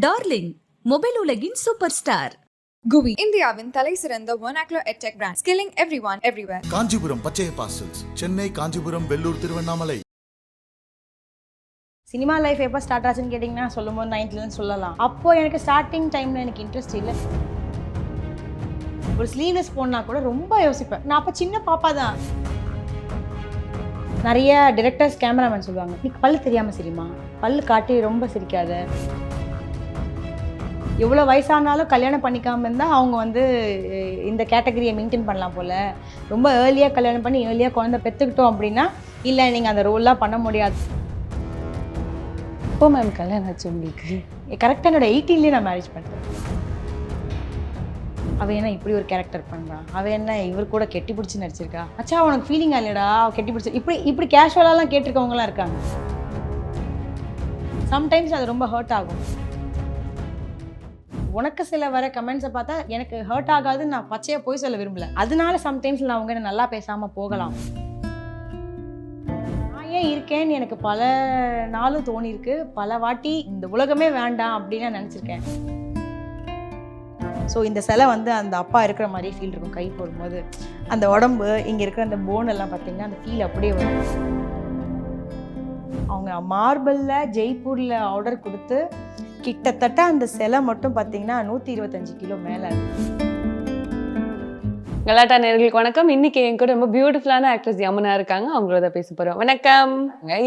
Darling mobile உலகின் super star குவி இந்தியாவின் தலை சிறந்த vernacular edtech brand skilling everyone everywhere. Kanchipuram Pachaiyappa Silks, Chennai, Kanchipuram, Vellur, Tiruvannamalai. Cinema life எப்போ ஸ்டார்ட் ஆச்சுன்னு கேட்டிங்கன்னா சொல்லும்போது 9th சொல்லலாம். அப்போது எனக்கு ஸ்டார்டிங் டைமில் எனக்கு இன்ட்ரெஸ்ட் இல்லை. ஒரு ஸ்லீவ்லெஸ் போனால் கூட ரொம்ப யோசிப்பேன். நான் அப்போ சின்ன பாப்பா தான். நிறைய டிரெக்டர்ஸ் கேமராமேன் சொல்லுவாங்க, நீ பல்லு தெரியாமல் சிரிமா, பல்லு காட்டி ரொம்ப சிரிக்காத. எவ்வளோ வயசானாலும் கல்யாணம் பண்ணிக்காமல் இருந்தால் அவங்க வந்து இந்த கேட்டகரியை மெயின்டைன் பண்ணலாம் போல். ரொம்ப ஏர்லியாக கல்யாணம் பண்ணி ஏர்லியாக குழந்தை பெற்றுக்கிட்டோம் அப்படின்னா இல்லை நீங்கள் அந்த ரோல்லாம் பண்ண முடியாது. இப்போ மேம் கல்யாணம் ஆச்சு உங்களுக்கு? கரெக்டாக என்னோட 18லேயே நான் மேரேஜ் பண்ணுறேன். அவள் என்ன இப்படி ஒரு கேரக்டர் பண்ணுறான், அவள் என்ன இவர் கூட கெட்டி பிடிச்சி நடிச்சிருக்கா, அச்சா உனக்கு ஃபீலிங்கா இல்லைடா அவள் கெட்டி பிடிச்சி, இப்படி கேஷுவலாலாம் கேட்டிருக்கவங்களாம் இருக்காங்க. சம்டைம்ஸ் அது ரொம்ப ஹர்ட் ஆகும். உனக்கு சில வர கமெண்ட்ஸை பார்த்தா எனக்கு ஹர்ட் ஆகாதுன்னு நான் பச்சையாக போய் சொல்ல விரும்பல. அதனால சம்டைம்ஸ் நான் அவங்க நல்லா பேசாமல் போகலாம். நான் ஏன் இருக்கேன்னு எனக்கு பல நாளும் தோணியிருக்கு. பல வாட்டி இந்த உலகமே வேண்டாம் அப்படின்னு நான் நினச்சிருக்கேன். ஸோ இந்த சிலை வந்து அந்த அப்பா இருக்கிற மாதிரியே ஃபீல் இருக்கும். கை போடும்போது அந்த உடம்பு இங்கே இருக்கிற அந்த போன் எல்லாம் பார்த்தீங்கன்னா அந்த ஃபீல் அப்படியே வரும். அவங்க மார்பிளில் ஜெய்ப்பூரில் ஆர்டர் கொடுத்து கிட்டத்தட்ட அந்த சிலை மட்டும் பார்த்தீங்கன்னா 125 கிலோ மேலே. கலாட்டா நேயர்களுக்கு வணக்கம். இன்னைக்கு என் கூட ரொம்ப பியூட்டிஃபுல்லான ஆக்ட்ரஸ் யமுனா இருக்காங்க. அவங்களோட பேச போகிறோம். வணக்கம்.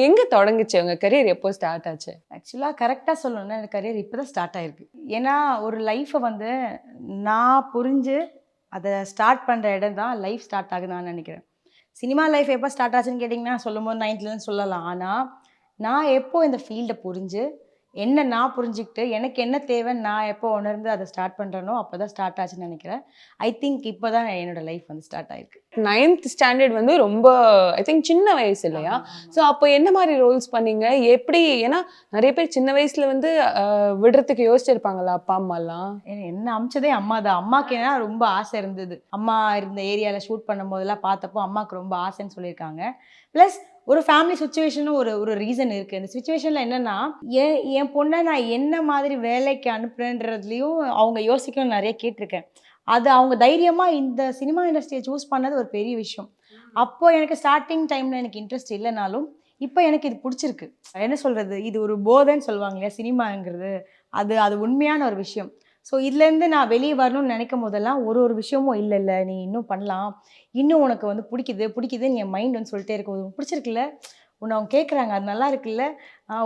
எங்கே தொடங்குச்சு உங்கள் கரியர், எப்போ ஸ்டார்ட் ஆச்சு? ஆக்சுவலாக கரெக்டாக சொல்லணும்னா எனக்கு கரியர் இப்போ தான் ஸ்டார்ட் ஆகிருக்கு. ஏன்னா ஒரு லைஃப்பை வந்து நான் புரிஞ்சு அதை ஸ்டார்ட் பண்ணுற இடம் தான் லைஃப் ஸ்டார்ட் ஆகுதுன்னு நான் நினைக்கிறேன். சினிமா லைஃப் எப்போ ஸ்டார்ட் ஆச்சுன்னு கேட்டிங்கன்னா சொல்லும்போது 9th சொல்லலாம். ஆனால் நான் எப்போ இந்த ஃபீல்டை புரிஞ்சு என்ன நான் புரிஞ்சுக்கிட்டு எனக்கு என்ன தேவைன்னு நான் எப்போ உணர்ந்து அதை ஸ்டார்ட் பண்ணுறேனோ அப்போ தான் ஸ்டார்ட் ஆச்சுன்னு நினைக்கிறேன். ஐ திங்க் இப்போ தான் என்னோட லைஃப் வந்து ஸ்டார்ட் ஆகிருக்கு. 9th ஸ்டாண்டர்ட் வந்து ரொம்ப ஐ திங்க் சின்ன வயசு இல்லையா? ஸோ அப்போ என்ன மாதிரி ரோல்ஸ் பண்ணீங்க, எப்படி? ஏன்னா நிறைய பேர் சின்ன வயசுல வந்து விடுறதுக்கு யோசிச்சிருப்பாங்களா அப்பா அம்மாலாம்? என்ன அமிச்சதே அம்மா தான். அம்மாவுக்கு என்ன ரொம்ப ஆசை இருந்தது. அம்மா இருந்த ஏரியாவில் ஷூட் பண்ணும் போதெல்லாம் பார்த்தப்போ அம்மாவுக்கு ரொம்ப ஆசைன்னு சொல்லியிருக்காங்க. ப்ளஸ் ஒரு ஃபேமிலி சுச்சுவேஷனும் ஒரு ரீசன் இருக்குது. இந்த சுச்சுவேஷனில் என்னென்னா என் பொண்ணை நான் என்ன மாதிரி வேலைக்கு அனுப்புகிறேன்றதுலையும் அவங்க யோசிக்கணும்னு நிறைய கேட்டிருக்கேன். அது அவங்க தைரியமாக இந்த சினிமா இண்டஸ்ட்ரியை சூஸ் பண்ணது ஒரு பெரிய விஷயம். அப்போது எனக்கு ஸ்டார்டிங் டைமில் எனக்கு இன்ட்ரெஸ்ட் இல்லைனாலும் இப்போ எனக்கு இது பிடிச்சிருக்கு. என்ன சொல்கிறது, இது ஒரு போதைன்னு சொல்லுவாங்க இல்லையா சினிமாங்கிறது, அது உண்மையான ஒரு விஷயம். ஸோ இதுலேருந்து நான் வெளியே வரணும்னு நினைக்கும் போதெல்லாம் ஒரு விஷயமும் இல்லை நீ இன்னும் பண்ணலாம், இன்னும் உனக்கு வந்து பிடிக்குதுன்னு என் மைண்ட் வந்து சொல்லிட்டே இருக்கும். உனக்கு பிடிச்சிருக்குல்ல, உன்னை அவங்க கேட்குறாங்க, அது நல்லா இருக்குல்ல,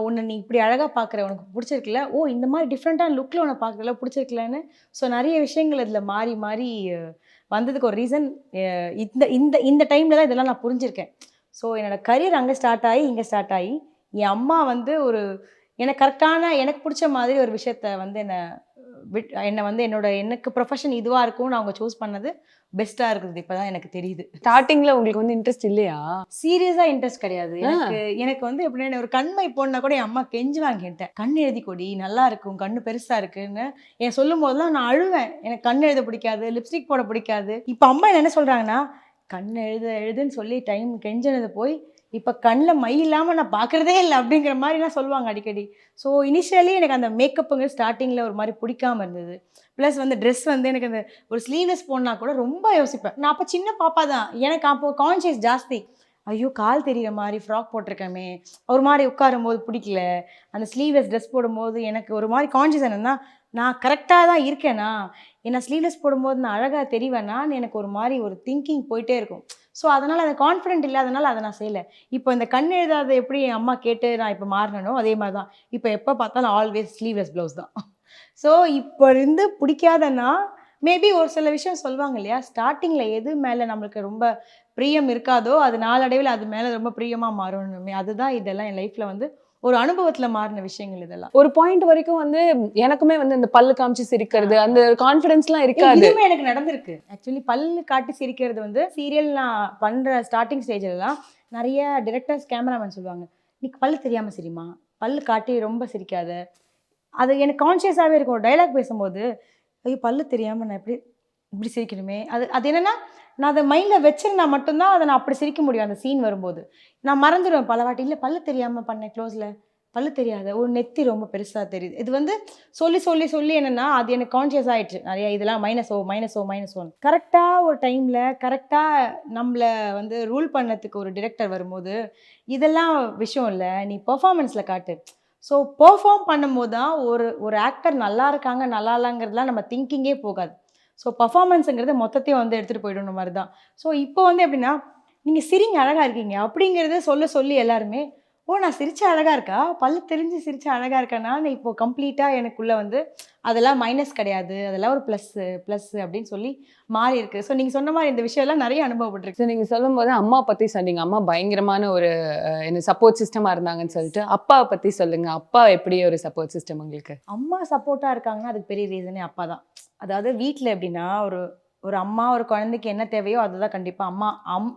உன்னை நீ இப்படி அழகாக பார்க்குற, உனக்கு பிடிச்சிருக்குல்ல, ஓ இந்த மாதிரி டிஃப்ரெண்ட்டான லுக்கில் உன்னை பார்க்குறல பிடிச்சிருக்குலன்னு. ஸோ நிறைய விஷயங்கள் இதில் மாறி வந்ததுக்கு ஒரு ரீசன் இந்த இந்த இந்த டைமில் தான் இதெல்லாம் நான் புரிஞ்சிருக்கேன். ஸோ என்னோடய கரியர் அங்கே ஸ்டார்ட் ஆகி இங்கே ஸ்டார்ட் ஆகி என் அம்மா வந்து எனக்கு கரெக்டான எனக்கு பிடிச்ச மாதிரி ஒரு விஷயத்த வந்து என்னை வந்து எனக்கு ப்ரொஃபஷன் இதுவாக இருக்கும்னு அவங்க சூஸ் பண்ணது பெஸ்ட்டாக இருக்குது. இப்போ தான் எனக்கு தெரியுது. ஸ்டார்டிங்கில் உங்களுக்கு வந்து இன்ட்ரெஸ்ட் இல்லையா? சீரியஸாக இன்ட்ரெஸ்ட் கிடையாது. எனக்கு வந்து எப்படின்னா ஒரு கண்மை போடனா கூட என் அம்மா கெஞ்சுவாங்க என்கிட்ட, கண் எழுதி கொடி நல்லா இருக்கும், கண்ணு பெருசாக இருக்குன்னு என் சொல்லும் போதெல்லாம் நான் அழுவேன். எனக்கு கண் எழுத பிடிக்காது, லிப்ஸ்டிக் போட பிடிக்காது. இப்போ அம்மா என்ன சொல்கிறாங்கன்னா, கண் எழுதுன்னு சொல்லி டைம் கெஞ்சினது போய் இப்போ கண்ணில் மை இல்லாமல் நான் பார்க்குறதே இல்லை அப்படிங்கிற மாதிரிலாம் சொல்லுவாங்க அடிக்கடி. ஸோ இனிஷியலி எனக்கு அந்த மேக்கப்புங்க ஸ்டார்டிங்கில் ஒரு மாதிரி பிடிக்காமல் இருந்தது. ப்ளஸ் வந்து ட்ரெஸ் வந்து எனக்கு அந்த ஒரு ஸ்லீவ்லெஸ் போனால் கூட ரொம்ப யோசிப்பேன். நான் அப்போ சின்ன பாப்பா தான். எனக்கு அப்போது கான்ஷியஸ் ஜாஸ்தி. ஐயோ கால் தெரிகிற மாதிரி ஃப்ராக் போட்டிருக்கேமே, ஒரு மாதிரி உட்காரும் போது பிடிக்கல, அந்த ஸ்லீவ்லெஸ் ட்ரெஸ் போடும்போது எனக்கு ஒரு மாதிரி கான்ஷியஸ் என்னென்னா நான் கரெக்டாக தான் இருக்கேனா, ஏன்னா ஸ்லீவ்லெஸ் போடும்போது நான் அழகாக தெரிவேனான்னு எனக்கு ஒரு மாதிரி ஒரு திங்கிங் போயிட்டே இருக்கும். ஸோ அதனால் அந்த கான்ஃபிடென்ட் இல்லாதனால அதை நான் செய்யலை. இப்போ இந்த கண் எழுதாத எப்படி என் அம்மா கேட்டு நான் இப்போ மாறினோ அதே மாதிரி தான். இப்போ எப்போ பார்த்தாலும் ஆல்வேஸ் ஸ்லீவ்லெஸ் ப்ளவுஸ் தான். ஸோ இப்போ இருந்து பிடிக்காதன்னா மேபி ஒரு சில விஷயம் சொல்லுவாங்க இல்லையா, ஸ்டார்டிங்கில் எது மேலே நம்மளுக்கு ரொம்ப பிரியம் இருக்காதோ அது நாளடைவில் அது மேலே ரொம்ப பிரியமாக மாறணுமே. அதுதான் இதெல்லாம் என் லைஃப்பில் வந்து ஒரு அனுபவத்தில் மாறின விஷயங்கள். இதெல்லாம் ஒரு பாயிண்ட் வரைக்கும் வந்து எனக்குமே வந்து இந்த பல்லு காமிச்சு சிரிக்கிறது அந்த கான்ஃபிடென்ஸ்லாம் இருக்காது. இதுவுமே எனக்கு நடந்திருக்கு. ஆக்சுவலி பல்லு காட்டி சிரிக்கிறது வந்து சீரியல் நான் பண்ணுற ஸ்டார்டிங் ஸ்டேஜ்லலாம் நிறைய டிரெக்டர்ஸ் கேமராமேன் சொல்லுவாங்க, நீ பல்லு தெரியாமல் சிரிமா, பல்லு காட்டி ரொம்ப சிரிக்காத. அது எனக்கு கான்ஷியஸாகவே இருக்கும். டைலாக் பேசும்போது ஐயோ பல்லு தெரியாமல் நான் இப்படி சிரிக்கணுமே, அது என்னென்னா நான் அதை மைண்டில் வச்சிருந்தா மட்டும்தான் அதை நான் அப்படி சிரிக்க முடியும். அந்த சீன் வரும்போது நான் மறந்துடுவேன் பல வாட்டி. இல்லை பல்லு தெரியாமல் பண்ணேன் க்ளோஸில், பல்லு தெரியாத ஒரு நெத்தி ரொம்ப பெருசாக தெரியுது. இது வந்து சொல்லி சொல்லி சொல்லி என்னென்னா அது எனக்கு கான்ஷியஸ் ஆகிடுச்சு நிறையா. இதெல்லாம் -0 கரெக்டாக ஒரு டைமில் கரெக்டாக நம்மளை வந்து ரூல் பண்ணதுக்கு ஒரு டிரெக்டர் வரும்போது இதெல்லாம் விஷயம் இல்லை, நீ பெர்ஃபார்மன்ஸில் காட்டு. ஸோ பெர்ஃபார்ம் பண்ணும்போது தான் ஒரு ஒரு ஆக்டர் நல்லா இருக்காங்க நல்லா இல்லைங்கிறதுலாம் நம்ம திங்கிங்கே போகாது. ஸோ பர்ஃபார்மன்ஸுங்கிறது மொத்தத்தையும் வந்து எடுத்துகிட்டு போய்டுற மாதிரி தான். ஸோ இப்போ வந்து எப்படின்னா நீங்கள் சிரிங்க அழகாக இருக்கீங்க அப்படிங்கிறத சொல்லி எல்லாருமே ஓ நான் சிரிச்சா அழகாக இருக்கா, பல்லு தெரிஞ்சு சிரிச்சா அழகாக இருக்கேன்னா இப்போ கம்ப்ளீட்டாக எனக்குள்ளே வந்து அதெல்லாம் மைனஸ் கிடையாது, அதெல்லாம் ஒரு ப்ளஸ்ஸு அப்படின்னு சொல்லி மாறி இருக்கு. ஸோ நீங்கள் சொன்ன மாதிரி இந்த விஷயம்லாம் நிறைய அனுபவப்பட்டிருக்கு. ஸோ நீங்கள் சொல்லும்போது அம்மா பற்றி சொன்னீங்க, அம்மா பயங்கரமான ஒரு என்ன சப்போர்ட் சிஸ்டமாக இருந்தாங்கன்னு சொல்லிட்டு. அப்பாவை பற்றி சொல்லுங்கள், அப்பா எப்படி ஒரு சப்போர்ட் சிஸ்டம் உங்களுக்கு? அம்மா சப்போர்ட்டாக இருக்காங்கன்னா அதுக்கு பெரிய ரீசனே அப்பா தான். அதாவது வீட்டில் எப்படின்னா ஒரு அம்மா ஒரு குழந்தைக்கு என்ன தேவையோ அதுதான் கண்டிப்பாக அம்மா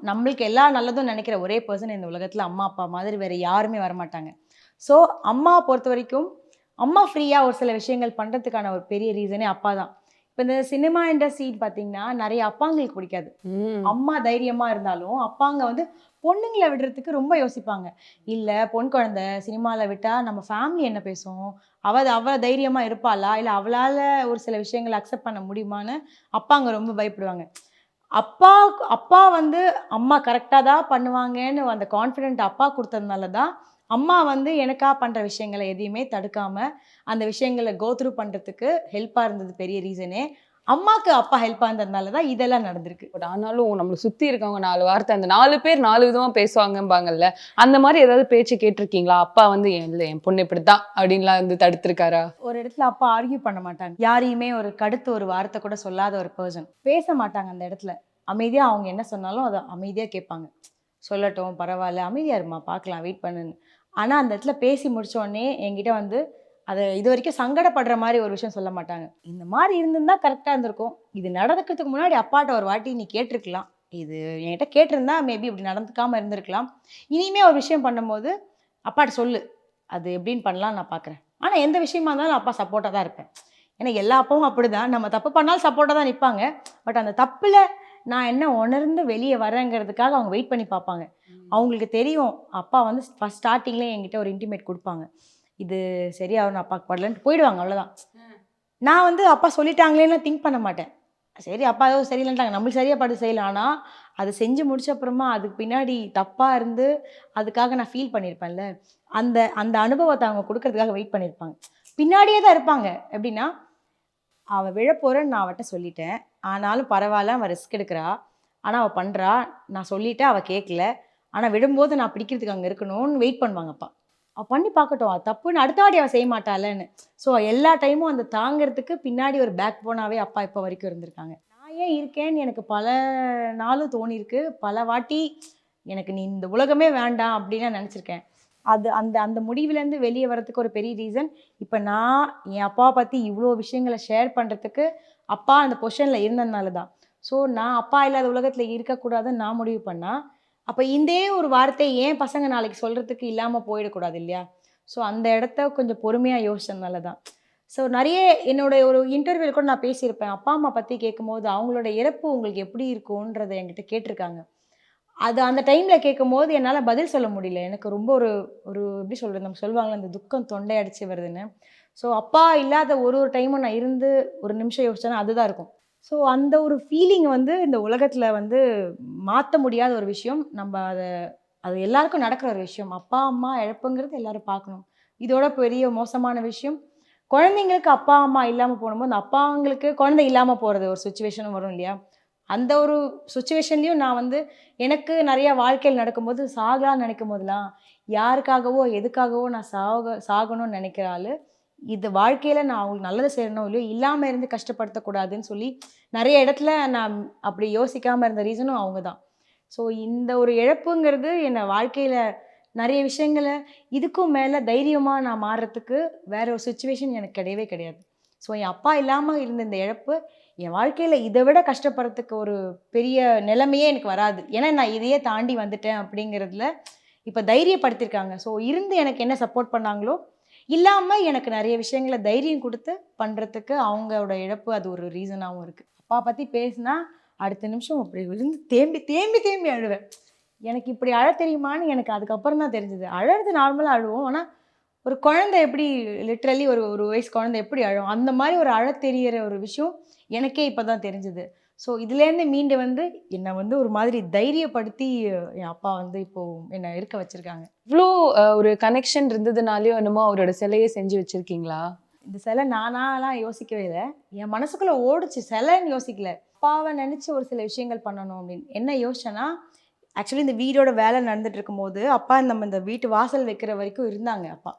நம்மளுக்கு எல்லா நல்லதும் நினைக்கிற ஒரே பர்சன் இந்த உலகத்தில் அம்மா அப்பா மாதிரி வேறு யாருமே வரமாட்டாங்க. ஸோ அம்மா பொறுத்த வரைக்கும் அம்மா ஃப்ரீயாக ஒரு சில விஷயங்கள் பண்ணுறதுக்கான ஒரு பெரிய ரீசனே அப்பா தான். இப்போ இந்த சினிமா இண்டஸ்ட்ரின்னு பார்த்தீங்கன்னா நிறைய அப்பாங்களுக்கு பிடிக்காது. அம்மா தைரியமாக இருந்தாலும் அப்பாங்க வந்து பொண்ணுங்களை விடுறதுக்கு ரொம்ப யோசிப்பாங்க. இல்லை பொன் குழந்தை சினிமாவில் விட்டால் நம்ம ஃபேமிலி என்ன பேசும், அவள் தைரியமாக இருப்பாளா, இல்லை அவளால் ஒரு சில விஷயங்களை அக்செப்ட் பண்ண முடியுமான்னு அப்பாங்க ரொம்ப பயப்படுவாங்க. அப்பா வந்து அம்மா கரெக்டாக தான் பண்ணுவாங்கன்னு அந்த கான்ஃபிடென்ட் அப்பா கொடுத்ததுனால தான் அம்மா வந்து எனக்கா பண்ணுற விஷயங்களை எதையுமே தடுக்காமல் அந்த விஷயங்களை கோ த்ரூ பண்ணுறதுக்கு ஹெல்ப்பாக இருந்தது பெரிய ரீசனே. அம்மாவுக்கு அப்பா ஹெல்ப்பாக இருந்ததுனால தான் இதெல்லாம் நடந்திருக்கு. பட் ஆனாலும் நம்மளை சுற்றி இருக்கவங்க 4 வார்த்தை, அந்த 4 பேர் 4 விதமாக பேசுவாங்கம்பாங்கல்ல, அந்த மாதிரி ஏதாவது பேச்சு கேட்டிருக்கீங்களா? அப்பா வந்து என் பொண்ணு இப்படி தான் அப்படின்லாம் வந்து தடுத்துருக்காரா? ஒரு இடத்துல அப்பா ஆர்கியூ பண்ண மாட்டாங்க. யாரையுமே ஒரு கடுத்து ஒரு வார்த்தை கூட சொல்லாத ஒரு பர்சன். பேச மாட்டாங்க அந்த இடத்துல. அமைதியாக அவங்க என்ன சொன்னாலும் அதை அமைதியாக கேட்பாங்க. சொல்லட்டும் பரவாயில்ல, அமைதியாக இருமா பார்க்கலாம் வெயிட் பண்ணுன்னு. ஆனால் அந்த இடத்துல பேசி முடிச்ச உடனே என்கிட்ட வந்து அதை இது வரைக்கும் சங்கடப்படுற மாதிரி ஒரு விஷயம் சொல்ல மாட்டாங்க. இந்த மாதிரி இருந்திருந்தா கரெக்டாக இருந்திருக்கும், இது நடக்கிறதுக்கு முன்னாடி அப்பாட்ட ஒரு வாட்டி நீ கேட்டிருக்கலாம், இது என்கிட்ட கேட்டிருந்தா மேபி இப்படி நடந்துக்காமல் இருந்திருக்கலாம், இனிமேல் ஒரு விஷயம் பண்ணும்போது அப்பாட்ட சொல்லு, அது எப்படின்னு பண்ணலாம் நான் பார்க்குறேன். ஆனால் எந்த விஷயமா இருந்தாலும் அப்பா சப்போர்ட்டாக தான் இருப்பேன். ஏன்னா எல்லா அப்பாவும் அப்படி தான், நம்ம தப்பு பண்ணாலும் சப்போர்ட்டாக தான் நிற்பாங்க. பட் அந்த தப்பில் நான் என்ன உணர்ந்து வெளியே வரேங்கிறதுக்காக அவங்க வெயிட் பண்ணி பார்ப்பாங்க. அவங்களுக்கு தெரியும் அப்பா வந்து ஃபஸ்ட் ஸ்டார்டிங்லேயே என்கிட்ட ஒரு இன்டிமேட் கொடுப்பாங்க, இது சரியாகும் நான் அப்பாவுக்கு படலன்ட்டு போயிடுவாங்க, அவ்வளோதான். நான் வந்து அப்பா சொல்லிட்டாங்களேன்னு திங்க் பண்ண மாட்டேன். சரி அப்பா ஏதோ சரியில்லைன்ட்டாங்க, நம்மளுக்கு சரியாக படு செய்யலாம். ஆனால் அது செஞ்சு முடிச்ச அப்புறமா அதுக்கு பின்னாடி தப்பாக இருந்து அதுக்காக நான் ஃபீல் பண்ணியிருப்பேன்ல, அந்த அந்த அனுபவத்தை அவங்க கொடுக்கறதுக்காக வெயிட் பண்ணியிருப்பாங்க. பின்னாடியே தான் இருப்பாங்க. எப்படின்னா அவள் விழப்போறேன்னு நான் அவட்ட சொல்லிட்டேன், ஆனாலும் பரவாயில்ல அவள் ரிஸ்க் எடுக்கிறா, ஆனால் அவள் பண்ணுறா, நான் சொல்லிட்டேன் அவள் கேட்கல, ஆனால் விடும்போது நான் பிடிக்கிறதுக்கு அங்கே இருக்கணும்னு வெயிட் பண்ணுவாங்கப்பா. அவள் பண்ணி பார்க்கட்டும், அது தப்புன்னு அடுத்த வாட்டி அவள் செய்ய மாட்டாளன்னு. ஸோ எல்லா டைமும் அந்த தாங்கிறதுக்கு பின்னாடி ஒரு பேக் போனாவே அப்பா இப்போ வரைக்கும் இருந்திருக்காங்க. நான் ஏன் இருக்கேன்னு எனக்கு பல நாளும் தோணியிருக்கு. பல வாட்டி எனக்கு நீ இந்த உலகமே வேண்டாம் அப்படின்னு நான் நினச்சிருக்கேன். அது அந்த அந்த முடிவுலேருந்து வெளியே வரதுக்கு ஒரு பெரிய ரீசன் இப்போ நான் என் அப்பாவை பற்றி இவ்வளோ விஷயங்களை ஷேர் பண்ணுறதுக்கு அப்பா அந்த பொசிஷனில் இருந்ததுனால தான். ஸோ நான் அப்பா இல்லாத உலகத்தில் இருக்கக்கூடாதுன்னு நான் முடிவு பண்ணால் அப்போ இந்த ஒரு வார்த்தை ஏன் பசங்க நாளைக்கு சொல்கிறதுக்கு இல்லாமல் போயிடக்கூடாது இல்லையா? ஸோ அந்த இடத்த கொஞ்சம் பொறுமையாக யோசிச்சதுனால தான். ஸோ நிறைய என்னோட ஒரு இன்டர்வியூவில் கூட நான் பேசியிருப்பேன். அப்பா அம்மா பற்றி கேட்கும்போது அவங்களோட இறப்பு உங்களுக்கு எப்படி இருக்கும்ன்றதை என்கிட்ட கேட்டிருக்காங்க. அது அந்த டைமில் கேட்கும்போது என்னால் பதில் சொல்ல முடியல. எனக்கு ரொம்ப ஒரு எப்படி சொல்கிறது, நம்ம சொல்லுவாங்களே அந்த துக்கம் தொண்டை அடிச்சு வருதுன்னு. ஸோ அப்பா இல்லாத ஒரு டைமும் நான் இருந்து ஒரு நிமிஷம் யோசிச்சேன்னா அதுதான் இருக்கும். ஸோ அந்த ஒரு ஃபீலிங் வந்து இந்த உலகத்தில் வந்து மாற்ற முடியாத ஒரு விஷயம். நம்ம அது எல்லாருக்கும் நடக்கிற ஒரு விஷயம். அப்பா அம்மா இழப்புங்கிறது எல்லாரும் பார்க்கணும். இதோட பெரிய மோசமான விஷயம் குழந்தைங்களுக்கு அப்பா அம்மா இல்லாமல் போகும்போது அந்த அப்பாங்களுக்கு குழந்தை இல்லாமல் போகிறது ஒரு சுச்சுவேஷனும் வரும் இல்லையா? அந்த ஒரு சுச்சுவேஷன்லேயும் நான் வந்து எனக்கு நிறைய வாழ்க்கையில் நடக்கும்போது சாகலான்னு நினைக்கும் போதெல்லாம் யாருக்காகவோ எதுக்காகவோ நான் சாகணும்னு நினைக்கிற ஆள் இது வாழ்க்கையில் நான் அவங்களுக்கு நல்லது செய்யணும் இல்லையோ இல்லாமல் இருந்து கஷ்டப்படுத்தக்கூடாதுன்னு சொல்லி நிறைய இடத்துல நான் அப்படி யோசிக்காமல் இருந்த ரீசனும் அவங்க தான். ஸோ இந்த ஒரு இழப்புங்கிறது என்னை வாழ்க்கையில் நிறைய விஷயங்களை இதுக்கும் மேலே தைரியமாக நான் மாறுறதுக்கு வேற ஒரு சுச்சுவேஷன் எனக்கு கிடையவே கிடையாது. ஸோ என் அப்பா இல்லாமல் இருந்த இந்த இழப்பு என் வாழ்க்கையில் இதை விட கஷ்டப்படுறதுக்கு ஒரு பெரிய நிலைமையே எனக்கு வராது. ஏன்னா நான் இதையே தாண்டி வந்துட்டேன் அப்படிங்கிறதுல இப்போ தைரியப்படுத்தியிருக்காங்க. ஸோ இருந்து எனக்கு என்ன சப்போர்ட் பண்ணாங்களோ இல்லாமல் எனக்கு நிறைய விஷயங்களை தைரியம் கொடுத்து பண்ணுறதுக்கு அவங்களோட இழப்பு அது ஒரு ரீசனாகவும் இருக்குது. அப்பா பற்றி பேசினா அடுத்த நிமிஷம் அப்படி இருந்து தேம்பி தேம்பி தேம்பி அழுவேன். எனக்கு இப்படி அழ தெரியுமான்னு எனக்கு அதுக்கப்புறம் தான் தெரிஞ்சுது. அழறது நார்மலாக அழுவோம், ஆனால் ஒரு குழந்தை எப்படி லிட்ரலி ஒரு ஒரு வயசு குழந்தை எப்படி அழும், அந்த மாதிரி ஒரு தெரியற ஒரு விஷயம் எனக்கே இப்போ தான் தெரிஞ்சுது. ஸோ இதுலேருந்து மீண்டு வந்து என்னை வந்து ஒரு மாதிரி தைரியப்படுத்தி என் அப்பா வந்து இப்போ என்னை இருக்க வச்சிருக்காங்க. இவ்வளோ ஒரு கனெக்ஷன் இருந்ததுனாலயோ என்னமோ அவரோட சிலையை செஞ்சு வச்சிருக்கீங்களா? இந்த சிலை நானாலாம் யோசிக்கவே இல்லை, என் மனசுக்குள்ள ஓடுச்சு. சிலைன்னு யோசிக்கல, அப்பாவை நினைச்சு ஒரு சில விஷயங்கள் பண்ணணும் அப்படின்னு என்ன யோசிச்சேன்னா, ஆக்சுவலி இந்த வீடோட வேலை நடந்துட்டு இருக்கும்போது அப்பா நம்ம இந்த வீட்டு வாசல் வைக்கிற வரைக்கும் இருந்தாங்க. அப்பா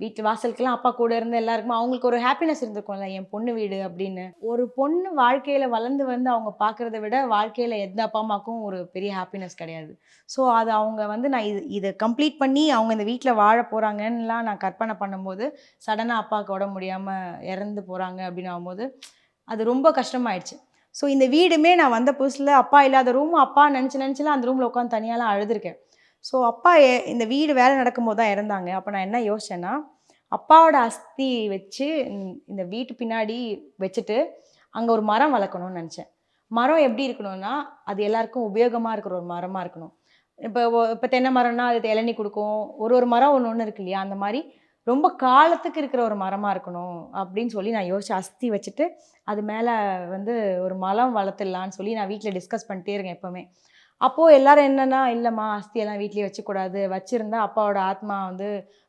வீட்டு வாசலுக்கெல்லாம் அப்பா கூட இருந்து எல்லாருக்கும் அவங்களுக்கு ஒரு ஹாப்பினஸ் இருந்திருக்கும்ல, என் பொண்ணு வீடு அப்படின்னு. ஒரு பொண்ணு வாழ்க்கையில வளர்ந்து வந்து அவங்க பார்க்கறத விட வாழ்க்கையில எந்த அப்பா அம்மாக்கும் ஒரு பெரிய ஹாப்பினஸ் கிடையாது. ஸோ அது அவங்க வந்து நான் இதை கம்ப்ளீட் பண்ணி அவங்க இந்த வீட்டில் வாழ போகிறாங்கன்னுலாம் நான் கற்பனை பண்ணும்போது சடனாக அப்பாவுக்கு உடம்பு முடியாமல் இறந்து போகிறாங்க அப்படின்னு ஆகும்போது அது ரொம்ப கஷ்டமாயிடுச்சு. ஸோ இந்த வீடுமே நான் வந்த புதுசில் அப்பா இல்லாத ரூம் அப்பா நினச்சலாம் அந்த ரூமில் உட்காந்து தனியாலாம் அழுதுருக்கேன். ஸோ அப்பா இந்த வீடு வேலை நடக்கும்போது தான் இறந்தாங்க. அப்போ நான் என்ன யோசிச்சேன்னா, அப்பாவோட அஸ்தி வச்சு இந்த வீட்டு பின்னாடி வச்சுட்டு அங்கே ஒரு மரம் வளர்க்கணும்னு நினச்சேன். மரம் எப்படி இருக்கணும்னா, அது எல்லாருக்கும் உபயோகமாக இருக்கிற ஒரு மரமாக இருக்கணும். இப்போ தென்னை மரம்னா அது இளநீ கொடுக்கும், ஒரு மரம் ஒன்று ஒன்று இருக்கு இல்லையா, அந்த மாதிரி ரொம்ப காலத்துக்கு இருக்கிற ஒரு மரமாக இருக்கணும் அப்படின்னு சொல்லி நான் யோசிச்சு அஸ்தி வச்சுட்டு அது மேலே வந்து ஒரு மரம் வளர்த்துடலான்னு சொல்லி நான் வீட்டில் டிஸ்கஸ் பண்ணிட்டே இருக்கேன் எப்போவுமே. அப்போது எல்லாரும் என்னென்னா, இல்லைம்மா அஸ்தியெல்லாம் வீட்லேயே வச்சுக்கூடாது, வச்சுருந்தா அப்பாவோட ஆத்மா வந்து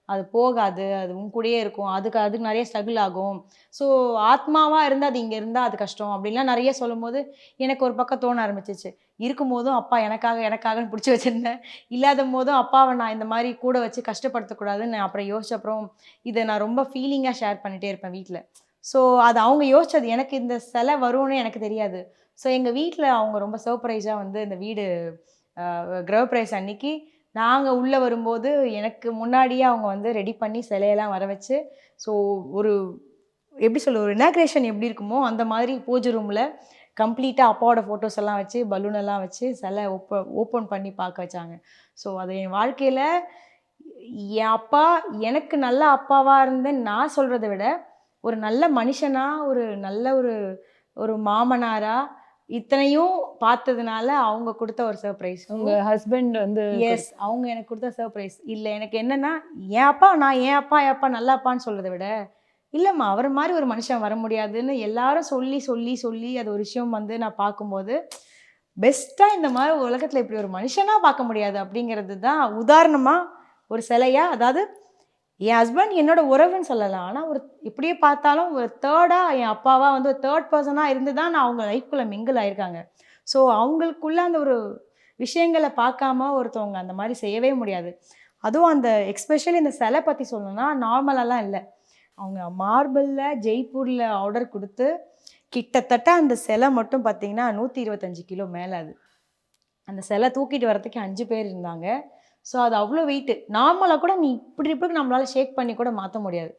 அது போகாது, அது உன் கூடயே இருக்கும், அதுக்கு நிறைய ஸ்ட்ரகிள் ஆகும். ஸோ ஆத்மாவாக இருந்தால் அது இங்கே இருந்தால் அது கஷ்டம் அப்படின்லாம் நிறைய சொல்லும்போது எனக்கு ஒரு பக்கம் தோண ஆரம்பிச்சிச்சு. இருக்கும்போதும் அப்பா எனக்காகன்னு பிடிச்சி வச்சுருந்தேன், இல்லாத போதும் அப்பாவை நான் இந்த மாதிரி கூட வச்சு கஷ்டப்படுத்தக்கூடாதுன்னு நான் அப்புறம் யோசிச்சப்புறம் இதை நான் ரொம்ப ஃபீலிங்காக ஷேர் பண்ணிகிட்டே இருப்பேன் வீட்டில். ஸோ அது அவங்க யோசிச்சது, எனக்கு இந்த சிலை வரும்னு எனக்கு தெரியாது. ஸோ எங்கள் வீட்டில் அவங்க ரொம்ப சர்ப்ரைஸாக வந்து இந்த வீடு கிரகப்பிரவேசம் அன்னைக்கு நாங்கள் உள்ளே வரும்போது எனக்கு முன்னாடியே அவங்க வந்து ரெடி பண்ணி சிலையெல்லாம் வர வச்சு, ஸோ ஒரு எப்படி சொல்ல, ஒரு இனாக்ரேஷன் எப்படி இருக்குமோ அந்த மாதிரி பூஜை ரூமில் கம்ப்ளீட்டாக அப்பாவோட ஃபோட்டோஸ் எல்லாம் வச்சு பலூனெல்லாம் வச்சு சிலை ஓப்பன் பண்ணி பார்க்க வச்சாங்க. ஸோ அது என் வாழ்க்கையில் என் அப்பா எனக்கு நல்ல அப்பாவாக இருந்தேன்னு நான் சொல்கிறத விட ஒரு நல்ல மனுஷனாக, ஒரு நல்ல ஒரு மாமனாராக இத்தனையும் பார்த்ததுனால அவங்க கொடுத்த ஒரு சர்ப்ரைஸ். உங்க ஹஸ்பண்ட் வந்து எஸ், அவங்க எனக்கு கொடுத்த சர்ப்ரைஸ். இல்லை எனக்கு என்னன்னா, நான் என் அப்பா நல்ல அப்பான்னு சொல்கிறத விட, இல்லைம்மா அவர் மாதிரி ஒரு மனுஷன் வர முடியாதுன்னு எல்லாரும் சொல்லி சொல்லி சொல்லி அது ஒரு விஷயம் வந்து நான் பார்க்கும்போது பெஸ்ட்டாக இந்த மாதிரி உலகத்தில் இப்படி ஒரு மனுஷனாக பார்க்க முடியாது அப்படிங்கிறது தான் உதாரணமாக ஒரு சிலையாக. அதாவது என் ஹஸ்பண்ட் என்னோட உறவுன்னு சொல்லலாம், ஆனால் ஒரு இப்படியே பார்த்தாலும் ஒரு தேர்டாக என் அப்பாவாக வந்து ஒரு தேர்ட் பர்சனாக இருந்து தான் நான் அவங்க லைஃப்குள்ளே மிங்கிள் ஆயிருக்காங்க. ஸோ அவங்களுக்குள்ள அந்த ஒரு விஷயங்களை பார்க்காம ஒருத்தவங்க அந்த மாதிரி செய்யவே முடியாது. அதுவும் அந்த எக்ஸ்பெஷலி இந்த சிலை பற்றி சொல்லணும்னா நார்மலாலாம் இல்லை. அவங்க மார்பிளில் ஜெய்ப்பூரில் ஆர்டர் கொடுத்து கிட்டத்தட்ட அந்த சிலை மட்டும் பார்த்திங்கன்னா 125 கிலோ மேலே. அது அந்த சிலை தூக்கிட்டு வரத்துக்கு 5 பேர் இருந்தாங்க. ஸோ அது அவ்வளோ வெயிட்டு. நார்மலாக கூட நீ இப்படி நம்மளால் ஷேக் பண்ணி கூட மாற்ற முடியாது.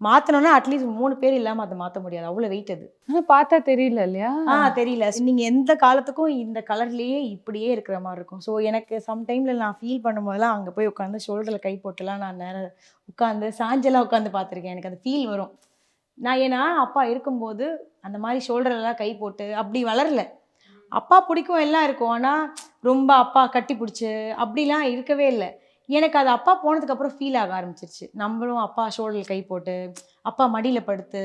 மாற்றணும்னா அட்லீஸ்ட் 3 பேர் இல்லாமல் அதை மாற்ற முடியாது, அவ்வளோ வெயிட் அது. ஆனால் பார்த்தா தெரியல இல்லையா? தெரியல. நீங்கள் எந்த காலத்துக்கும் இந்த கலர்லேயே இப்படியே இருக்கிற மாதிரி இருக்கும். ஸோ எனக்கு சம்டைமில் நான் ஃபீல் பண்ணும்போதெல்லாம் அங்கே போய் உட்காந்து ஷோல்டரில் கை போட்டுலாம் நான் நேரம் உட்காந்து சாஞ்செல்லாம் உட்காந்து பார்த்துருக்கேன். எனக்கு அந்த ஃபீல் வரும். நான் ஏன்னா அப்பா இருக்கும்போது அந்த மாதிரி ஷோல்டர்லாம் கை போட்டு அப்படி வளரல. அப்பா பிடிக்கும் எல்லாம் இருக்கும், ஆனால் ரொம்ப அப்பா கட்டி பிடிச்சி அப்படிலாம் இருக்கவே இல்லை. எனக்கு அது அப்பா போனதுக்கப்புறம் ஃபீல் ஆக ஆரம்பிச்சிருச்சு. நம்மளும் அப்பா ஷோல்டரில் கை போட்டு அப்பா மடியில் படுத்து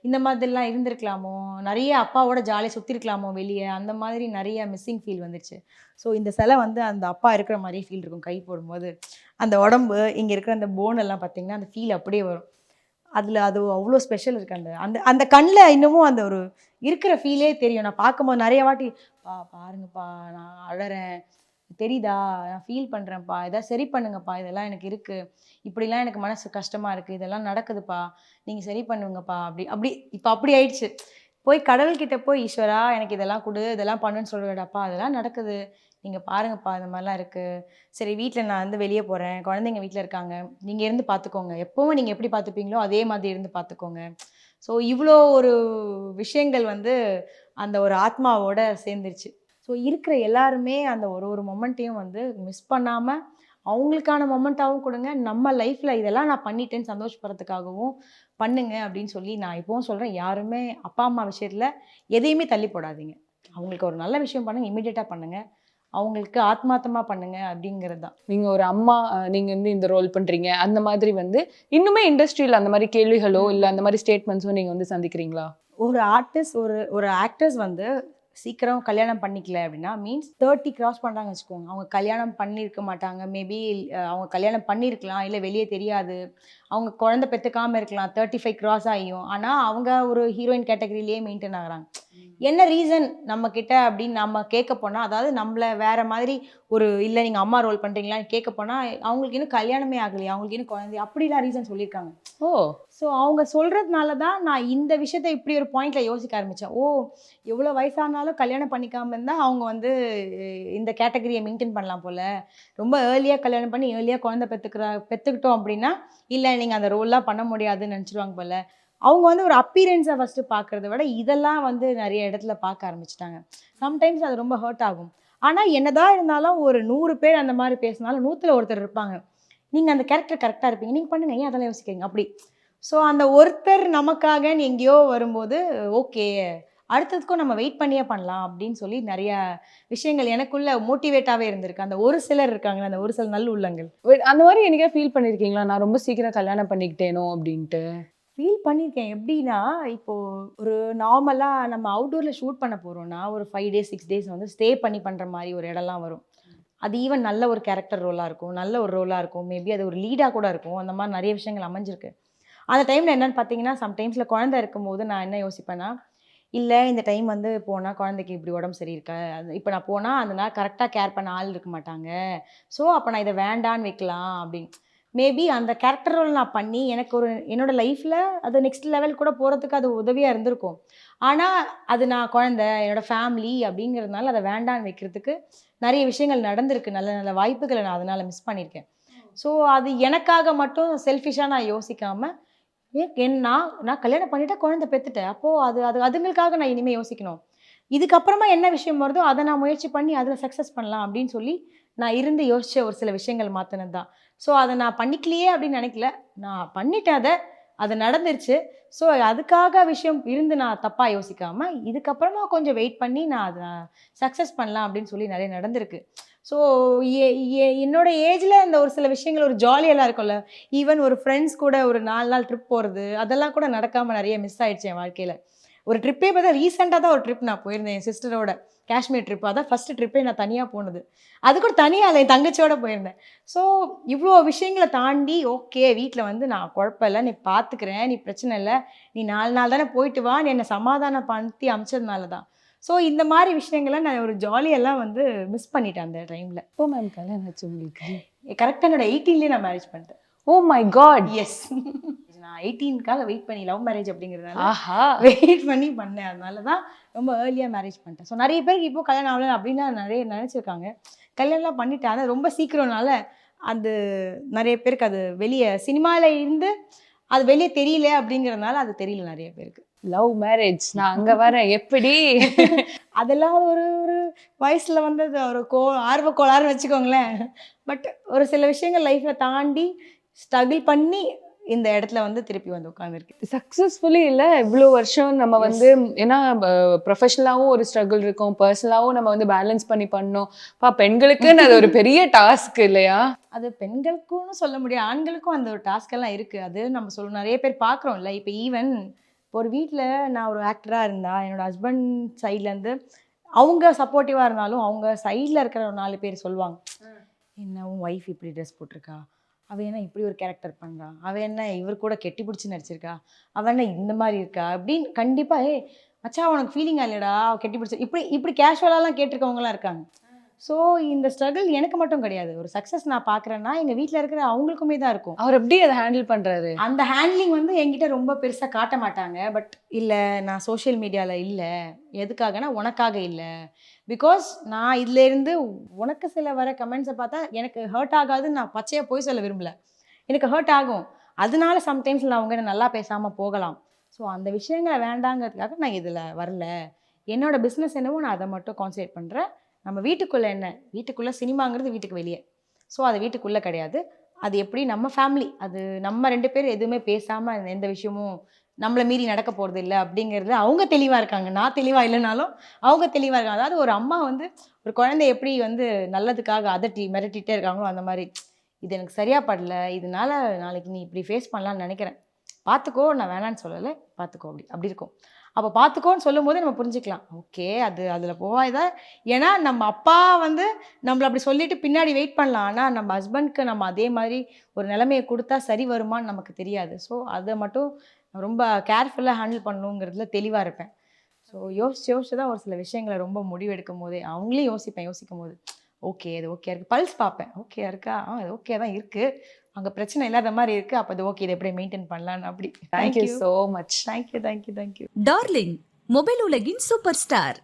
இந்த மாதிரிலாம் இருந்திருக்கலாமோ, நிறைய அப்பாவோட ஜாலியாக சுற்றிருக்கலாமோ வெளியே, அந்த மாதிரி நிறைய மிஸ்ஸிங் ஃபீல் வந்துடுச்சு. ஸோ இந்த சிலை வந்து அந்த அப்பா இருக்கிற மாதிரி ஃபீல் இருக்கும். கை போடும்போது அந்த உடம்பு இங்கே இருக்கிற அந்த போன் எல்லாம் பார்த்திங்கன்னா அந்த ஃபீல் அப்படியே வரும். அதில் அது அவ்வளோ ஸ்பெஷல் இருக்குது. அந்த அந்த கண்ணில் இன்னமும் அந்த ஒரு இருக்கிற ஃபீலே தெரியும். நான் பார்க்கும்போது நிறைய வாட்டி பாருங்கப்பா நான் அழறேன், தெரியுதா, நான் ஃபீல் பண்ணுறேன்ப்பா, எதாவது சரி பண்ணுங்கப்பா, இதெல்லாம் எனக்கு இருக்குது, இப்படிலாம் எனக்கு மனசு கஷ்டமாக இருக்குது, இதெல்லாம் நடக்குதுப்பா, நீங்கள் சரி பண்ணுங்கப்பா, அப்படி இப்போ அப்படி ஆயிடுச்சு. போய் கடவுள்கிட்ட போய் ஈஸ்வரா எனக்கு இதெல்லாம் கொடு, இதெல்லாம் பண்ணுன்னு சொல்லுவேடாப்பா, அதெல்லாம் நடக்குது, நீங்கள் பாருங்கப்பா, இந்த மாதிரிலாம் இருக்குது. சரி வீட்டில் நான் வந்து வெளியே போகிறேன், குழந்தைங்க வீட்டில் இருக்காங்க, நீங்கள் இருந்து பார்த்துக்கோங்க, எப்போவும் நீங்கள் எப்படி பார்த்துப்பீங்களோ அதே மாதிரி இருந்து பார்த்துக்கோங்க. ஸோ இவ்வளோ ஒரு விஷயங்கள் வந்து அந்த ஒரு ஆத்மாவோட சேர்ந்துருச்சு. ஸோ இருக்கிற எல்லாருமே அந்த ஒரு மொமெண்ட்டையும் வந்து மிஸ் பண்ணாமல் அவங்களுக்கான மொமெண்ட்டாகவும் கொடுங்க. நம்ம லைஃப்பில் இதெல்லாம் நான் பண்ணிட்டேன்னு சந்தோஷப்படுறதுக்காகவும் பண்ணுங்க அப்படின்னு சொல்லி நான் இப்போவும் சொல்கிறேன். யாருமே அப்பா அம்மா விஷயத்தில் எதையுமே தள்ளி போடாதீங்க. அவங்களுக்கு ஒரு நல்ல விஷயம் பண்ணுங்கள், இமீடியட்டாக பண்ணுங்கள். அவங்களுக்கு ஆத்மார்த்தமா பண்ணுங்க அப்படிங்கிறது தான். நீங்க ஒரு அம்மா, நீங்க வந்து இந்த ரோல் பண்றீங்க, அந்த மாதிரி வந்து இன்னுமே இண்டஸ்ட்ரியில அந்த மாதிரி கேள்விகளோ இல்ல அந்த மாதிரி ஸ்டேட்மெண்ட்ஸோ நீங்க வந்து சந்திக்கிறீங்களா? ஒரு ஆர்டிஸ்ட் ஒரு ஆக்டர்ஸ் வந்து சீக்கிரம் கல்யாணம் பண்ணிக்கல அப்படின்னா மீன்ஸ் 30 கிராஸ் பண்ணுறாங்க வச்சுக்கோங்க. அவங்க கல்யாணம் பண்ணியிருக்க மாட்டாங்க. மேபி அவங்க கல்யாணம் பண்ணியிருக்கலாம், இல்லை வெளியே தெரியாது. அவங்க குழந்தை பெற்றுக்காமல் இருக்கலாம், 35 கிராஸ் ஆகியும். ஆனால் அவங்க ஒரு ஹீரோயின் கேட்டகரியிலேயே மெயின்டைன் ஆகுறாங்க. என்ன ரீசன் நம்மக்கிட்ட அப்படின்னு நம்ம கேட்க போனால், அதாவது நம்மளை வேறு மாதிரி ஒரு இல்லை நீங்கள் அம்மா ரோல் பண்ணுறீங்களான்னு கேட்க போனால், அவங்களுக்கு இன்னும் கல்யாணமே ஆகலையா, அவங்களுக்கு இன்னும் குழந்தை, அப்படிலாம் ரீசன் சொல்லியிருக்காங்க. ஓ! ஸோ அவங்க சொல்கிறதுனால தான் நான் இந்த விஷயத்த இப்படி ஒரு பாயிண்டில் யோசிக்க ஆரம்பித்தேன். ஓ, எவ்வளோ வயசானாலும் கல்யாணம் பண்ணிக்காமல் இருந்தால் அவங்க வந்து இந்த கேட்டகரியை மெயின்டைன் பண்ணலாம் போல். ரொம்ப ஏர்லியாக கல்யாணம் பண்ணி ஏர்லியாக குழந்தை பெற்றுக்கிட்டோம் அப்படின்னா, இல்லை நீங்கள் அந்த ரோல்லாம் பண்ண முடியாதுன்னு நினச்சிடுவாங்க போல். அவங்க வந்து ஒரு அப்பீரன்ஸை ஃபஸ்ட்டு பார்க்குறத விட இதெல்லாம் வந்து நிறைய இடத்துல பார்க்க ஆரம்பிச்சிட்டாங்க. சம்டைம்ஸ் அது ரொம்ப ஹர்ட் ஆகும். ஆனால் என்னதான் இருந்தாலும் ஒரு 100 பேர் அந்த மாதிரி பேசினாலும் 100ல் ஒருத்தர் இருப்பாங்க, நீங்கள் அந்த கேரக்டர் கரெக்டாக இருப்பீங்க, நீங்கள் பண்ணுங்க, ஏன் அதெல்லாம் யோசிக்கிறீங்க அப்படி. ஸோ அந்த ஒருத்தர் நமக்காகன்னு எங்கேயோ வரும்போது ஓகே, அடுத்ததுக்கும் நம்ம வெயிட் பண்ணியே பண்ணலாம் அப்படின்னு சொல்லி நிறைய விஷயங்கள் எனக்குள்ள மோட்டிவேட்டாகவே இருந்திருக்கு. அந்த ஒரு சிலர் இருக்காங்க, அந்த ஒரு சில நல்ல உள்ளங்கள். அந்த மாதிரி என்னைக்கா ஃபீல் பண்ணியிருக்கீங்களா, நான் ரொம்ப சீக்கிரம் கல்யாணம் பண்ணிக்கிட்டேனோ அப்படின்ட்டு? ஃபீல் பண்ணியிருக்கேன். எப்படின்னா, இப்போது ஒரு நார்மலாக நம்ம அவுட்டோரில் ஷூட் பண்ண போகிறோன்னா ஒரு 5 டேஸ் 6 டேஸ் வந்து ஸ்டே பண்ணி பண்ணுற மாதிரி ஒரு இடம்லாம் வரும். அது ஈவன் நல்ல ஒரு கேரக்டர் ரோலாக இருக்கும், நல்ல ஒரு ரோலாக இருக்கும், மேபி அது ஒரு லீடாக கூட இருக்கும். அந்த மாதிரி நிறைய விஷயங்கள் அமைஞ்சிருக்கு. அந்த டைமில் என்னென்னு பார்த்தீங்கன்னா, சம்டைம்ஸில் குழந்தை இருக்கும்போது நான் என்ன யோசிப்பேன்னா, இல்லை இந்த டைம் வந்து போனால் குழந்தைக்கு இப்படி உடம்பு சரியிருக்கா, அது இப்போ நான் போனால் அந்த நாள் கரெக்டாக கேர் பண்ண ஆள் இருக்க மாட்டாங்க, ஸோ அப்போ நான் இதை வேண்டான்னு வைக்கலாம் அப்படின்னு. மேபி அந்த கேரக்டர் ரோல் நான் பண்ணி எனக்கு ஒரு என்னோடய லைஃப்பில் அது நெக்ஸ்ட் லெவல் கூட போகிறதுக்கு அது உதவியாக இருந்திருக்கும். ஆனால் அது நான் குழந்தை, என்னோடய ஃபேமிலி அப்படிங்கிறதுனால அதை வேண்டான்னு வைக்கிறதுக்கு நிறைய விஷயங்கள் நடந்திருக்கு. நல்ல நல்ல வாய்ப்புகளை நான் அதனால் மிஸ் பண்ணியிருக்கேன். ஸோ அது எனக்காக மட்டும் செல்ஃபிஷாக நான் யோசிக்காமல், நான் கல்யாணம் பண்ணிவிட்டேன், குழந்தை பெற்றுட்டேன், அப்போது அது அது அதுங்களுக்காக நான் இனிமேல் யோசிக்கணும். இதுக்கப்புறமா என்ன விஷயம் வருதோ அதை நான் முயற்சி பண்ணி அதில் சக்ஸஸ் பண்ணலாம் அப்படின்னு சொல்லி நான் இருந்து யோசித்த ஒரு சில விஷயங்கள் மாற்றினது தான். ஸோ அதை நான் பண்ணிக்கலையே அப்படின்னு நினைக்கல, நான் பண்ணிட்டேன், அது நடந்துருச்சு. ஸோ அதுக்காக விஷயம் இருந்து நான் தப்பாக யோசிக்காமல் இதுக்கப்புறமா கொஞ்சம் வெயிட் பண்ணி நான் அதை சக்ஸஸ் பண்ணலாம் அப்படின்னு சொல்லி நிறைய நடந்திருக்கு. ஸோ என்னோட ஏஜில் இந்த ஒரு சில விஷயங்கள் ஒரு ஜாலியெல்லாம் இருக்கும்ல, ஈவன் ஒரு ஃப்ரெண்ட்ஸ் கூட ஒரு 4 நாள் ட்ரிப் போகிறது, அதெல்லாம் கூட நடக்காமல் நிறைய மிஸ் ஆகிடுச்சு என் வாழ்க்கையில். ஒரு ட்ரிப்பே பார்த்தா ரீசெண்டாக தான் ஒரு ட்ரிப் நான் போயிருந்தேன் என் சிஸ்டரோட, காஷ்மீர் ட்ரிப். அதான் ஃபஸ்ட்டு ட்ரிப்பே நான் தனியாக போனது. அது கூட தனியாக இல்லை, என் தங்கச்சியோட போயிருந்தேன். ஸோ இவ்வளோ விஷயங்களை தாண்டி ஓகே, வீட்டில் வந்து நான் குழப்பம் இல்லை, நீ பார்த்துக்கிறேன், நீ பிரச்சனை இல்லை, நீ 4 நாள் தானே போயிட்டு வா, நீ என்னை சமாதானப்படுத்தி அமிச்சதுனால தான். ஸோ இந்த மாதிரி விஷயங்களை நான் ஒரு ஜாலியெல்லாம் வந்து மிஸ் பண்ணிட்டேன் அந்த டைமில். ஓ மேம், கல்யாணம் ஆச்சு உங்களுக்கு? கரெக்டாக என்னோட 18லேயே நான் மேரேஜ் பண்ணிட்டேன். Oh my God! எஸ், நான் 18க்காக வெயிட் பண்ணி, லவ் மேரேஜ் அப்படிங்கிறதுனால ஆஹா, வெயிட் பண்ணி பண்ணேன். அதனால தான் ரொம்ப ஏர்லியாக மேரேஜ் பண்ணிட்டேன். ஸோ நிறைய பேருக்கு இப்போ கல்யாணம் ஆகலை அப்படின்னு நிறைய நினச்சிருக்காங்க. கல்யாணம்லாம் பண்ணிட்டேன், ஆனால் ரொம்ப சீக்கிரம்னால அது நிறைய பேருக்கு அது வெளியே சினிமாவில் இருந்து அது வெளியே தெரியல அப்படிங்கிறதுனால அது தெரியல நிறைய பேருக்கு. லவ் மேரேஜ், நான் அங்கே வரேன் எப்படி? அதெல்லாம் ஒரு ஒரு வயசில் வந்து ஒரு ஆர்வ கோளாறுன்னு வச்சுக்கோங்களேன். பட் ஒரு சில விஷயங்கள் லைஃப்பில் தாண்டி ஸ்ட்ரகிள் பண்ணி இந்த இடத்துல வந்து திருப்பி வந்து உட்காந்துருக்கு. சக்ஸஸ்ஃபுல்லி இல்லை இவ்வளோ வருஷம் நம்ம வந்து, ஏன்னா ப்ரொஃபஷனலாகவும் ஒரு ஸ்ட்ரகிள் இருக்கும், பர்சனலாகவும் நம்ம வந்து பேலன்ஸ் பண்ணி பண்ணோம். பெண்களுக்குன்னு அது ஒரு பெரிய டாஸ்க் இல்லையா? அது பெண்களுக்கும்னு சொல்ல முடியும், ஆண்களுக்கும் அந்த ஒரு டாஸ்க் எல்லாம் இருக்குது. அது நம்ம சொல்லணும், நிறைய பேர் பார்க்குறோம்ல. இப்போ ஈவன் ஒரு வீட்டில் நான் ஒரு ஆக்டராக இருந்தால் என்னோடய ஹஸ்பண்ட் சைட்லேருந்து அவங்க சப்போர்ட்டிவாக இருந்தாலும் அவங்க சைடில் இருக்கிற ஒரு 4 பேர் சொல்லுவாங்க, என்ன உன் ஒய்ஃப் இப்படி ட்ரெஸ் போட்டிருக்கா, அவள் என்ன இப்படி ஒரு கேரக்டர் பண்ணுறா, அவள் என்ன இவர் கூட கெட்டி பிடிச்சி நடிச்சிருக்கா, அவள் என்ன இந்த மாதிரி இருக்கா அப்படின்னு. கண்டிப்பாக மச்சா உனக்கு ஃபீலிங்காக இல்லைடா அவள் கெட்டி பிடிச்சி இப்படி இப்படி கேஷுவலாலாம் கேட்டிருக்கவங்களாம் இருக்காங்க. ஸோ இந்த ஸ்ட்ரகிள் எனக்கு மட்டும் கிடையாது. ஒரு சக்ஸஸ் நான் பார்க்குறேன்னா எங்கள் வீட்டில் இருக்கிற அவங்களுக்குமே தான் இருக்கும். அவர் எப்படி அதை ஹேண்டில் பண்ணுறாரு? அந்த ஹேண்ட்லிங் வந்து என்கிட்ட ரொம்ப பெருசாக காட்ட மாட்டாங்க. பட் இல்லை, நான் சோஷியல் மீடியாவில் இல்லை, எதுக்காகனா உனக்காக இல்லை, பிகாஸ் நான் இதுலேருந்து உனக்கு சில வர கமெண்ட்ஸை பார்த்தா எனக்கு ஹர்ட் ஆகாதுன்னு நான் பச்சையாக போய் சொல்ல விரும்பலை, எனக்கு ஹர்ட் ஆகும். அதனால சம்டைம்ஸ் நான் அவங்ககிட்ட நல்லா பேசாமல் போகலாம். ஸோ அந்த விஷயங்களை வேண்டாங்கிறதுக்காக நான் இதில் வரல. என்னோடய பிஸ்னஸ் என்னவோ நான் அதை மட்டும் கான்சன்ட்ரேட் பண்ணுறேன். நம்ம வீட்டுக்குள்ளே என்ன, வீட்டுக்குள்ளே சினிமாங்கிறது வீட்டுக்கு வெளியே, ஸோ அது வீட்டுக்குள்ளே கிடையாது. அது எப்படி நம்ம ஃபேமிலி, அது நம்ம 2 பேர் எதுவுமே பேசாமல் எந்த விஷயமும் நம்மளை மீறி நடக்க போகிறது இல்லை அப்படிங்கிறது அவங்க தெளிவாக இருக்காங்க. நான் தெளிவாக இல்லைனாலும் அவங்க தெளிவாக இருக்காங்க. அதாவது ஒரு அம்மா வந்து ஒரு குழந்தை எப்படி வந்து நல்லதுக்காக அதட்டி மிரட்டிகிட்டே இருக்காங்களோ அந்த மாதிரி, இது எனக்கு சரியாக படல, இதனால நாளைக்கு நீ இப்படி ஃபேஸ் பண்ணலான்னு நினைக்கிறேன், பார்த்துக்கோ, நான் வேணான்னு சொல்லலை, பார்த்துக்கோ, அப்படி அப்படி இருக்கும். அப்போ பார்த்துக்கோன்னு சொல்லும் போதே நம்ம புரிஞ்சுக்கலாம், ஓகே அது அதில் போவாதா. ஏன்னா நம்ம அப்பா வந்து நம்மளை அப்படி சொல்லிட்டு பின்னாடி வெயிட் பண்ணலாம், ஆனால் நம்ம ஹஸ்பண்ட்க்கு நம்ம அதே மாதிரி ஒரு நிலைமையை கொடுத்தா சரி வருமான்னு நமக்கு தெரியாது. ஸோ அதை மட்டும் ரொம்ப கேர்ஃபுல்லாக ஹேண்டில் பண்ணணுங்கிறதுல தெளிவாக இருப்பேன். ஸோ யோசிச்சு தான் ஒரு சில விஷயங்களை ரொம்ப முடிவெடுக்கும் போதே அவங்களையும் யோசிக்கும் போது ஓகே இது ஓகே இருக்குது, பல்ஸ் பார்ப்பேன், ஓகே இருக்கா, அது ஓகே தான் இருக்குது, அங்கே பிரச்சனை இல்லாத மாதிரி இருக்குது, அப்போ அது ஓகே, இதை எப்படி மெயின்டைன் பண்ணலான்னு. அப்படி thank you so much. Thank you. Darling mobile உலகின் சூப்பர் ஸ்டார்.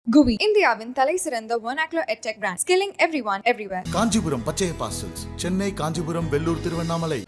GUI, இந்தியாவின் தலை சிறந்த vernacular edtech brand, skilling everyone everywhere. Kanchipuram Pachaiyappa Silks, Chennai, Kanchipuram, Vellur, Tiruvannamalai.